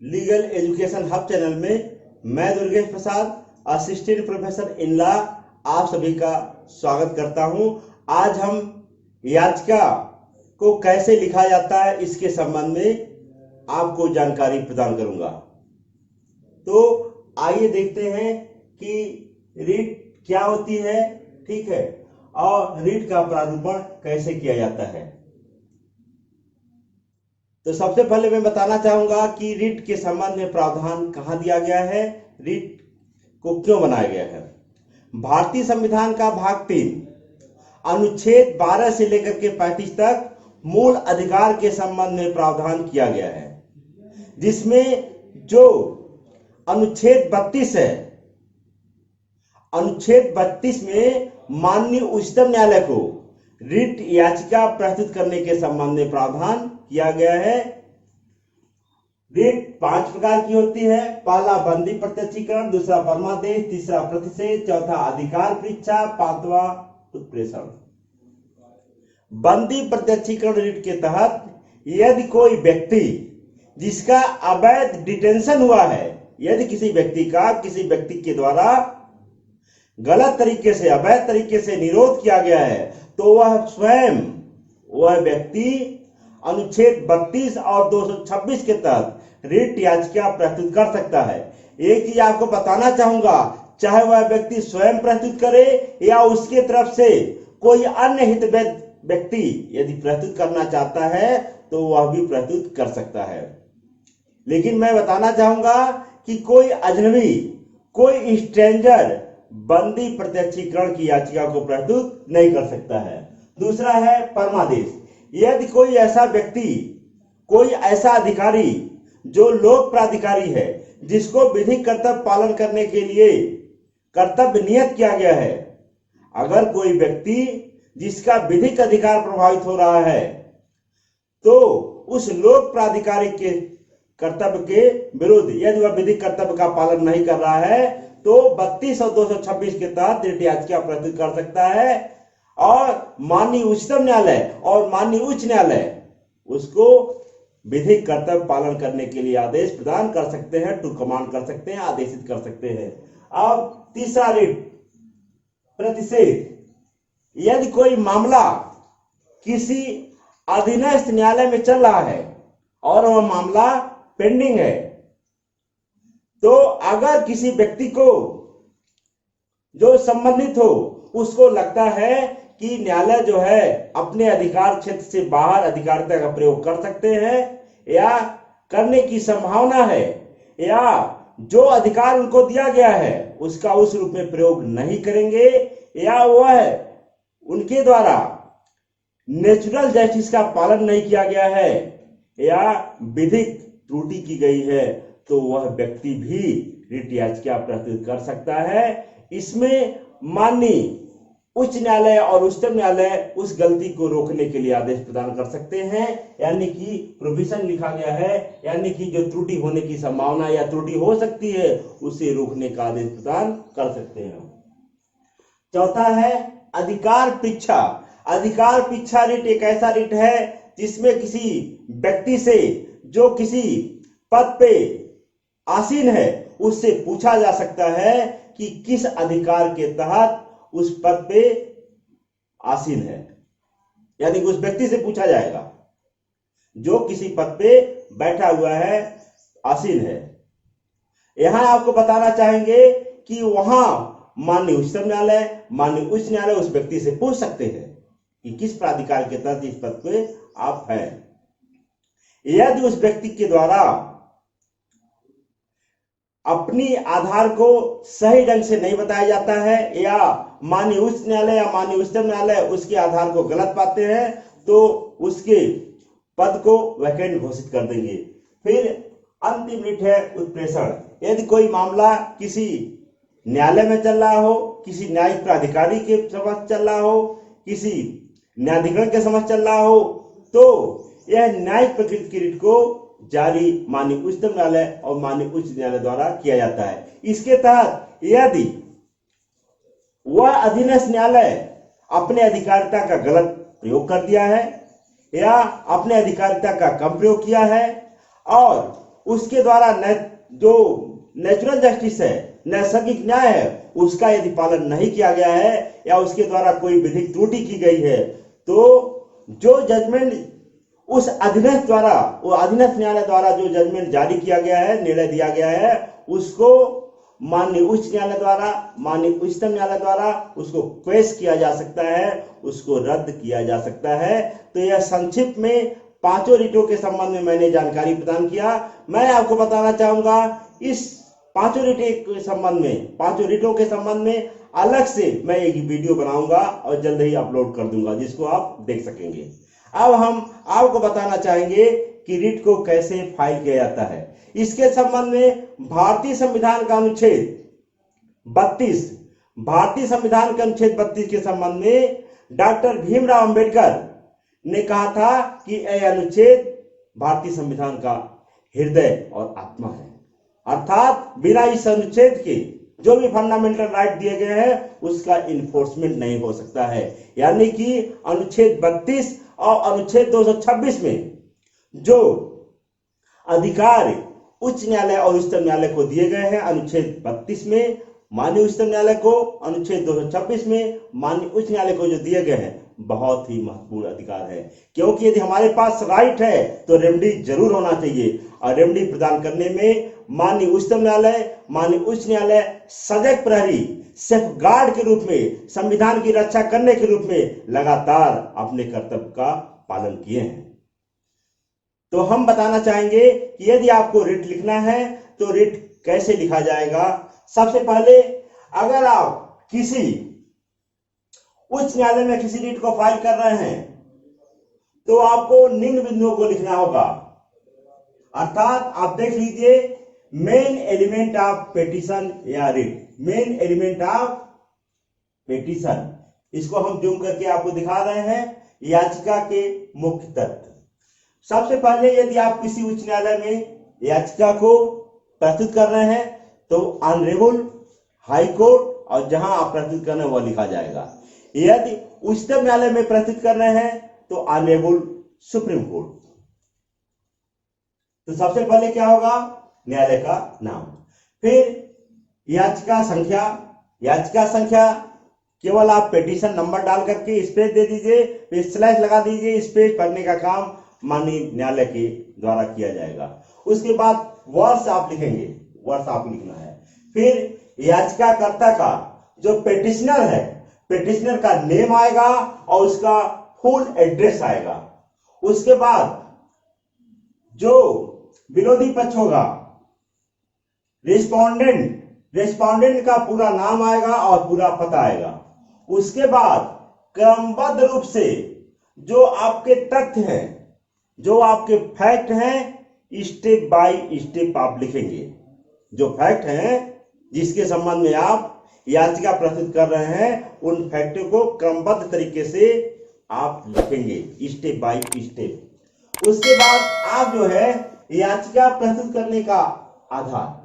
Legal education hub channel में मैं दुर्गेश प्रसाद, assistant professor in law, आप सभी का स्वागत करता हूं। आज हम याचिका को कैसे लिखा जाता है इसके संबंध में आपको जानकारी प्रदान करूंगा। तो आइए देखते हैं कि रिट क्या होती है, ठीक है, और रिट का प्रारूपण कैसे किया जाता है। तो सबसे पहले मैं बताना चाहूंगा कि रिट के संबंध में प्रावधान कहां दिया गया है, रिट को क्यों बनाया गया है। भारतीय संविधान का भाग 3 अनुच्छेद 12 से लेकर के 35 तक मूल अधिकार के संबंध में प्रावधान किया गया है, जिसमें जो अनुच्छेद 32 है, अनुच्छेद 32 में माननीय उच्चतम न्यायालय को रिट याचिका प्रस्तुत करने के संबंध में प्रावधान किया गया है। रिट 5 प्रकार की होती है। पहला बंदी प्रत्यक्षीकरण, दूसरा परमादेश, तीसरा प्रतिषेध, चौथा अधिकार परीक्षा, पांचवा उत्प्रेषण। बंदी प्रत्यक्षीकरण रिट के तहत यदि कोई व्यक्ति जिसका अवैध डिटेंशन हुआ है, यदि किसी व्यक्ति का किसी व्यक्ति के द्वारा गलत तरीके से, अवैध तरीके से निरोध किया गया है, तो वह स्वयं वह व्यक्ति अनुच्छेद 32 और 226 के तहत रिट याचिका प्रस्तुत कर सकता है। एक चीज आपको बताना चाहूंगा, चाहे वह व्यक्ति स्वयं प्रस्तुत करे या उसके तरफ से कोई अन्य हितैषी व्यक्ति यदि प्रस्तुत करना चाहता है तो वह भी प्रस्तुत कर सकता है। लेकिन मैं बताना चाहूंगा कि कोई अजनबी, कोई स्ट्रेंजर बंदी प्रत्यक्षीकरण की याचिका को प्रस्तुत नहीं कर सकता है। दूसरा है परमादेश। यदि कोई ऐसा व्यक्ति, कोई ऐसा अधिकारी जो लोक प्राधिकारी है, जिसको विधिक कर्तव्य पालन करने के लिए कर्तव्य नियत किया गया है, अगर कोई व्यक्ति जिसका विधिक अधिकार प्रभावित हो रहा है, तो उस लोक प्राधिकारी के कर्तव्य के विरुद्ध यदि वह विधिक कर्तव्य का पालन नहीं कर रहा है, तो 32 और 226 के तहत रिट याचिका प्रस्तुत कर सकता है और माननीय उच्चतम न्यायालय और माननीय उच्च न्यायालय उसको विधिक कर्तव्य पालन करने के लिए आदेश प्रदान कर सकते हैं, टू कमांड कर सकते हैं, आदेशित कर सकते हैं। अब तीसरा रिट प्रतिषेध। यदि कोई मामला किसी अधीनस्थ न्यायालय में चल रहा है और वह मामला पेंडिंग है, तो अगर किसी व्यक्ति को जो संबंधित हो उसको लगता है कि न्यायालय जो है अपने अधिकार क्षेत्र से बाहर अधिकारिता का प्रयोग कर सकते हैं या करने की संभावना है, या जो अधिकार उनको दिया गया है उसका उस रूप में प्रयोग नहीं करेंगे, या वह उनके द्वारा नेचुरल जस्टिस का पालन नहीं किया गया है या विधिक त्रुटि की गई है, तो वह व्यक्ति भी रिट याचिका प्रस्तुत कर सकता है। इसमें माननीय उच्च न्यायालय और उच्चतम न्यायालय उस गलती को रोकने के लिए आदेश प्रदान कर सकते हैं, यानी कि प्रोविजन लिखा गया है, यानी कि जो त्रुटि होने की संभावना या त्रुटि हो सकती है उसे रोकने का आदेश प्रदान कर सकते हैं। चौथा है अधिकार परीक्षा। अधिकार परीक्षा रिट एक ऐसा रिट है जिसमें किसी व्यक्ति से जो किसी पद पे आसीन है उससे पूछा जा सकता है कि किस अधिकार के तहत उस पद पे आसीन है, यानी कि उस व्यक्ति से पूछा जाएगा जो किसी पद पे बैठा हुआ है, आसीन है। यहां आपको बताना चाहेंगे कि वहां माननीय उच्चतम न्यायालय, माननीय उच्च न्यायालय उस व्यक्ति से पूछ सकते हैं कि किस प्राधिकार के तहत इस पद पे आप हैं। यदि उस व्यक्ति के द्वारा अपनी आधार को सही ढंग से नहीं बताया जाता है या माननीय उच्च न्यायालय या माननीय उच्चतम न्यायालय उसके आधार को गलत पाते हैं, तो उसके पद को वैकेंट घोषित कर देंगे। फिर अंतिम रिट है उत्प्रेषण। यदि कोई मामला किसी न्यायालय में चल रहा हो, किसी न्यायिक प्राधिकारी के समक्ष चल रहा हो, किसी न्यायाधिकरण के समक्ष चल रहा हो, तो यह न्यायिक प्रकृति की रिट को जारी माननीय उच्चतम न्यायालय और माननीय उच्च न्यायालय द्वारा किया जाता है। इसके तहत यदि वह अधीनस्थ न्यायालय अपने अधिकारिता का गलत प्रयोग कर दिया है या अपने अधिकारिता का कम प्रयोग किया है और उसके द्वारा जो नेचुरल जस्टिस है, नैसर्गिक न्याय है, उसका यदि पालन नहीं किया गया है या उसके द्वारा कोई विधिक त्रुटि की गई है, तो जो जजमेंट उस अधीनस्थ द्वारा, वो अधीनस्थ न्यायालय द्वारा जो जजमेंट जारी किया गया है, निर्णय दिया गया है, उसको माननीय उच्च न्यायालय द्वारा, माननीय उच्चतम न्यायालय द्वारा उसको क्वेश किया जा सकता है, उसको रद्द किया जा सकता है। तो यह संक्षिप्त में पांचों रिटों के संबंध में मैंने जानकारी प्रदान किया। मैं आपको बताना चाहूंगा इस पांचों रिटों के संबंध में अलग से मैं एक वीडियो बनाऊंगा और जल्द ही अपलोड कर दूंगा, जिसको आप देख सकेंगे। अब हम आपको बताना चाहेंगे कि रिट को कैसे फाइल किया जाता है। इसके संबंध में भारतीय संविधान का अनुच्छेद 32 के संबंध में डॉक्टर भीमराव अंबेडकर ने कहा था कि यह अनुच्छेद भारतीय संविधान का हृदय और आत्मा है, अर्थात बिना इस अनुच्छेद के जो भी फंडामेंटल राइट दिए गए हैं उसका इन्फोर्समेंट नहीं हो सकता है। यानी कि अनुच्छेद 32 और अनुच्छेद 226 में जो अधिकार उच्च न्यायालय और उच्चतम न्यायालय को दिए गए हैं, अनुच्छेद 32 में माननीय उच्चतम न्यायालय को, अनुच्छेद 226 में माननीय उच्च न्यायालय को जो दिए गए हैं, बहुत ही महत्वपूर्ण अधिकार है। क्योंकि यदि हमारे पास राइट है तो रेमेडी जरूर होना चाहिए, और रेमेडी प्रदान करने में माननीय उच्चतम न्यायालय, माननीय उच्च न्यायालय सजग प्रहरी, सेफ गार्ड के रूप में, संविधान की रक्षा करने के रूप में लगातार अपने कर्तव्य का पालन किए हैं। तो हम बताना चाहेंगे कि यदि आपको रिट लिखना है तो रिट कैसे लिखा जाएगा। सबसे पहले अगर आप किसी उच्च न्यायालय में किसी रिट को फाइल कर रहे हैं तो आपको निम्न बिंदुओं को लिखना होगा, अर्थात आप देख लीजिए मेन एलिमेंट ऑफ पेटिशन या writ, main element of petition, इसको हम जूम करके आपको दिखा रहे हैं, याचिका के मुख्य तत्व। सबसे पहले यदि आप किसी उच्च न्यायालय में याचिका को प्रस्तुत कर रहे हैं तो ऑनरेबल हाई कोर्ट, और जहां आप प्रस्तुत कर रहे हैं वह लिखा जाएगा। यदि उच्चतम न्यायालय में प्रस्तुत कर रहे हैं तो ऑनरेबल सुप्रीम कोर्ट। तो सबसे पहले क्या होगा, न्यायालय का नाम, फिर याचिका संख्या केवल आप पेटिशन नंबर डाल करके स्पेस दे दीजिए, फिर स्लैश लगा दीजिए, स्पेस पढ़ने का काम माननीय न्यायालय के द्वारा किया जाएगा। उसके बाद वर्ष आप लिखेंगे, वर्ष आप लिखना है, फिर याचिकाकर्ता का जो पेटिशनर है, पेटिशनर का नेम आएगा और उसका फुल एड्रेस आएगा। उसके बाद जो विरोधी पक्ष होगा, रेस्पोंडेंट का पूरा नाम आएगा और पूरा पता आएगा। उसके बाद क्रमबद्ध रूप से जो आपके तथ्य हैं, जो आपके फैक्ट हैं, स्टेप बाय स्टेप आप लिखेंगे। जो फैक्ट हैं जिसके संबंध में आप याचिका प्रस्तुत कर रहे हैं, उन फैक्टों को क्रमबद्ध तरीके से आप लिखेंगे स्टेप बाय स्टेप। उसके बाद आप जो है याचिका प्रस्तुत करने का आधार,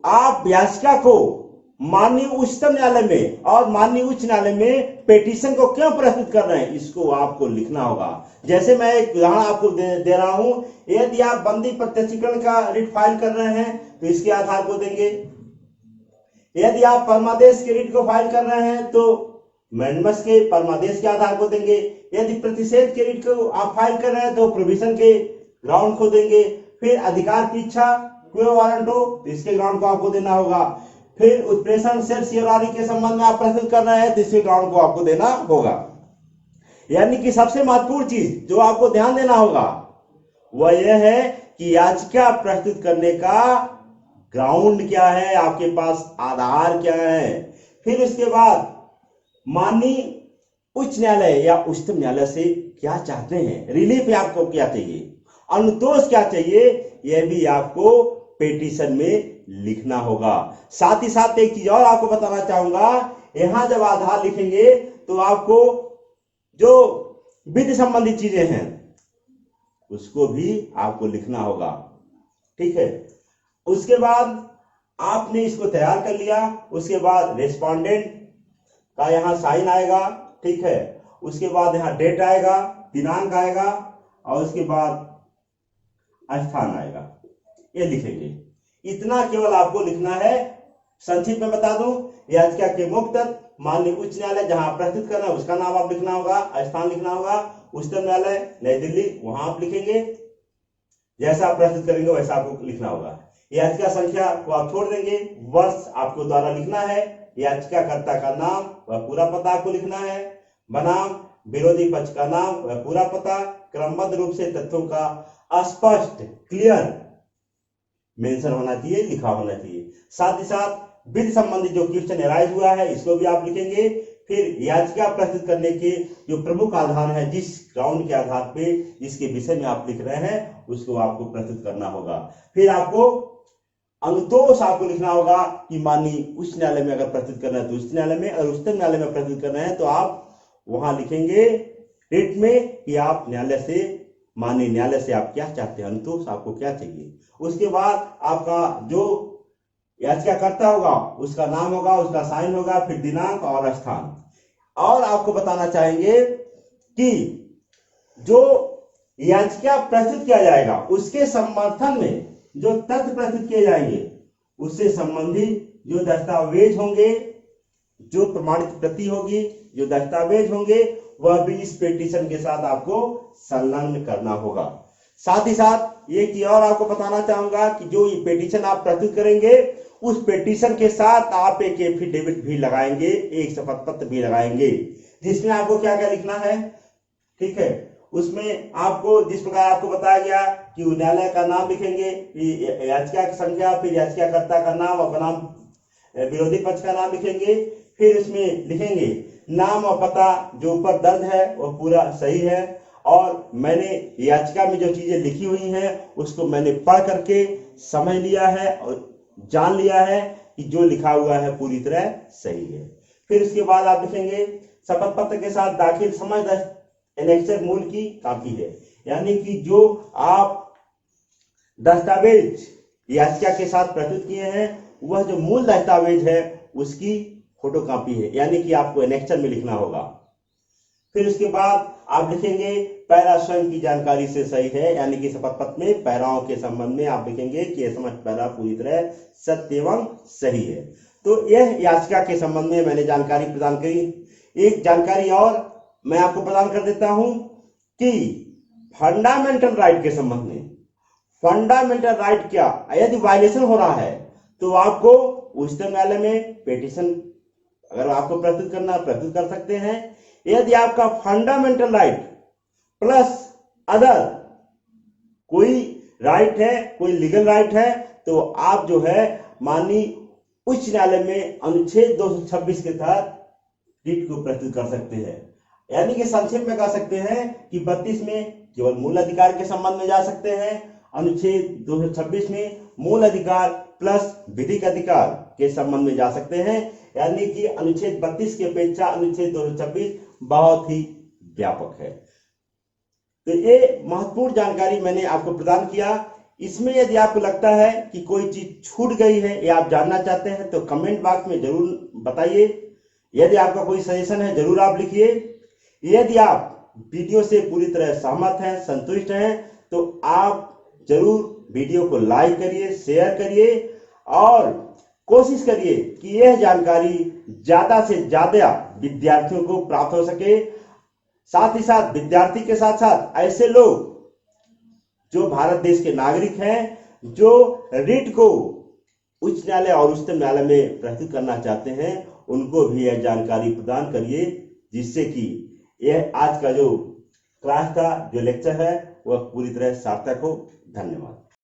आप याचिका को माननीय उच्चतम न्यायालय में और माननीय उच्च न्यायालय में पेटिशन को क्यों प्रस्तुत कर रहे हैं, इसको आपको लिखना होगा। जैसे मैं एक उदाहरण आपको दे रहा हूं, यदि आप बंदी प्रत्यक्षीकरण का रिट फाइल कर रहे हैं तो इसके आधार को देंगे। यदि आप परमादेश के रिट को फाइल कर रहे हैं तो मैंडमस के परमादेश के आधार को देंगे। यदि प्रतिषेध के रिट को आप फाइल कर रहे हैं तो प्रोविजन के ग्राउंड को देंगे। फिर अधिकार की इच्छा क्वियो वारंट हो तो इसके ग्राउंड को आपको देना होगा। फिर उत्प्रेषण सेल्सियरारी के संबंध में आप प्रस्तुत कर रहे हैं तो इसके ग्राउंड को आपको देना होगा। यानी कि सबसे महत्वपूर्ण चीज जो आपको ध्यान देना होगा वह यह है कि याचिका प्रस्तुत करने का ग्राउंड क्या है, आपके पास आधार क्या है। फिर उसके बाद माननीय उच्च न्यायालय या उच्चतम न्यायालय से क्या चाहते हैं, रिलीफ आपको क्या चाहिए, अनुतोष क्या चाहिए, यह भी आपको पेटिशन में लिखना होगा। साथ ही साथ एक चीज और आपको बताना चाहूंगा, यहां जब आधार लिखेंगे तो आपको जो विधि संबंधी चीजें हैं उसको भी आपको लिखना होगा, ठीक है। उसके बाद आपने इसको तैयार कर लिया, उसके बाद रेस्पोंडेंट का यहां साइन आएगा, ठीक है। उसके बाद यहां डेट आएगा, दिनांक आएगा, और उसके बाद स्थान आएगा, ये लिखेंगे। इतना केवल आपको लिखना है। संक्षिप्त में बता दूं, याचिका के मुख्य तत्व, माननीय उच्च न्यायालय जहां प्रस्तुत करना है उसका नाम आप लिखना होगा, स्थान लिखना होगा, उच्चतम न्यायालय नई दिल्ली वहां आप लिखेंगे, जैसा आप प्रस्तुत करेंगे वैसा आपको लिखना होगा। याचिका संख्या को आप छोड़ देंगे, वर्ष आपको द्वारा लिखना है, याचिकाकर्ता का नाम वह पूरा पता आपको लिखना है, बनाम विरोधी पक्ष का नाम वह पूरा पता, क्रमबद्ध रूप से तथ्यों का स्पष्ट क्लियर मेंशन होना चाहिए, लिखा होना चाहिए। साथ ही साथ विधि संबंधी जो क्वेश्चन एराइज हुआ है इसको भी आप लिखेंगे। फिर याचिका प्रस्तुत करने के जो प्रमुख आधार है, जिस ग्राउंड के आधार पे जिसके विषय में आप लिख रहे हैं उसको आपको प्रस्तुत करना होगा। फिर आपको अनुतोष आपको लिखना होगा कि माननीय उच्च न्यायालय में अगर प्रस्तुत करना है तो उच्च न्यायालय में, और उच्चतम न्यायालय में प्रस्तुत करना है तो आप वहां लिखेंगे रिट में कि आप न्यायालय से, माननीय न्यायालय से आप क्या चाहते हैं, अनुतोष आपको क्या चाहिए। उसके बाद आपका जो याचिकाकर्ता होगा उसका नाम होगा, उसका साइन होगा, फिर दिनांक और स्थान। और आपको बताना चाहेंगे कि जो याचिका प्रस्तुत किया जाएगा उसके समर्थन में जो तथ्य प्रस्तुत किए जाएंगे उससे संबंधित जो दस्तावेज होंगे, जो प्रमाणित प्रति होगी, जो दस्तावेज होंगे वह भी इस पिटीशन के साथ आपको संलग्न करना होगा। साथ ही साथ ये कि और आपको बताना चाहूंगा कि जो ये पिटीशन आप प्रस्तुत करेंगे उस पिटीशन के साथ आप एक एफिडेविट भी लगाएंगे, एक शपथ पत्र भी लगाएंगे, जिसमें आपको क्या क्या लिखना है, ठीक है। उसमें आपको जिस प्रकार आपको बताया गया कि न्यायालय का नाम लिखेंगे, याचिका की संख्या, फिर याचिकाकर्ता का नाम और बनाम विरोधी पक्ष का नाम लिखेंगे, फिर इसमें लिखेंगे नाम और पता जो ऊपर दर्ज है वो पूरा सही है, और मैंने याचिका में जो चीजें लिखी हुई हैं उसको मैंने पढ़ करके समझ लिया है और जान लिया है कि जो लिखा हुआ है पूरी तरह सही है। फिर उसके बाद आप लिखेंगे शपथ पत्र के साथ दाखिल समझ एनेक्सर मूल की कॉपी है, यानी कि जो आप दस्तावेज याचिका के साथ प्रस्तुत किए हैं वह जो मूल दस्तावेज है उसकी फोटोकॉपी है, यानी कि आपको एनेक्सर में लिखना होगा। फिर उसके बाद आप लिखेंगे पैरा स्वयं की जानकारी से सही है, यानी कि शपथ पत्र में पैराओं के संबंध में आप लिखेंगे कि यह समझ पैरा पूरी तरह सत्य एवं सही है। तो यह याचिका के संबंध में मैंने जानकारी प्रदान करी। एक जानकारी और मैं आपको प्रदान कर देता हूं कि फंडामेंटल राइट के संबंध में, फंडामेंटल राइट क्या, यदि वायलेशन हो रहा है तो आपको उच्चतम न्यायालय में पिटीशन अगर आपको प्रस्तुत करना प्रस्तुत कर सकते हैं। यदि आपका फंडामेंटल राइट प्लस अदर कोई राइट है, कोई लीगल राइट है, तो आप जो है माननीय उच्च न्यायालय में अनुच्छेद 226 के तहत रिट को प्रस्तुत कर सकते हैं। यानी कि संक्षेप में कह सकते हैं कि 32 में केवल मूल अधिकार के संबंध में जा सकते हैं, अनुच्छेद 226 में मूल अधिकार प्लस विधिक अधिकार के संबंध में जा सकते हैं। यानी कि अनुच्छेद 32 की अपेक्षा अनुच्छेद 226 बहुत ही व्यापक है। तो ये महत्वपूर्ण जानकारी मैंने आपको प्रदान किया। इसमें यदि आपको लगता है कि कोई चीज छूट गई है या आप जानना चाहते हैं तो कमेंट बॉक्स में जरूर बताइए। यदि आपका कोई सजेशन है जरूर आप लिखिए। यदि आप वीडियो से पूरी तरह सहमत हैं, संतुष्ट हैं, तो आप जरूर वीडियो को लाइक करिए, शेयर करिए और कोशिश करिए कि यह जानकारी ज्यादा से ज्यादा विद्यार्थियों को प्राप्त हो सके। साथ ही साथ विद्यार्थी के साथ साथ ऐसे लोग जो भारत देश के नागरिक हैं, जो रिट को उच्च न्यायालय और उच्चतम न्यायालय में प्रस्तुत करना चाहते हैं, उनको भी यह जानकारी प्रदान करिए, जिससे कि यह आज का जो क्लास था, जो लेक्चर है, वह पूरी तरह सार्थक हो। धन्यवाद।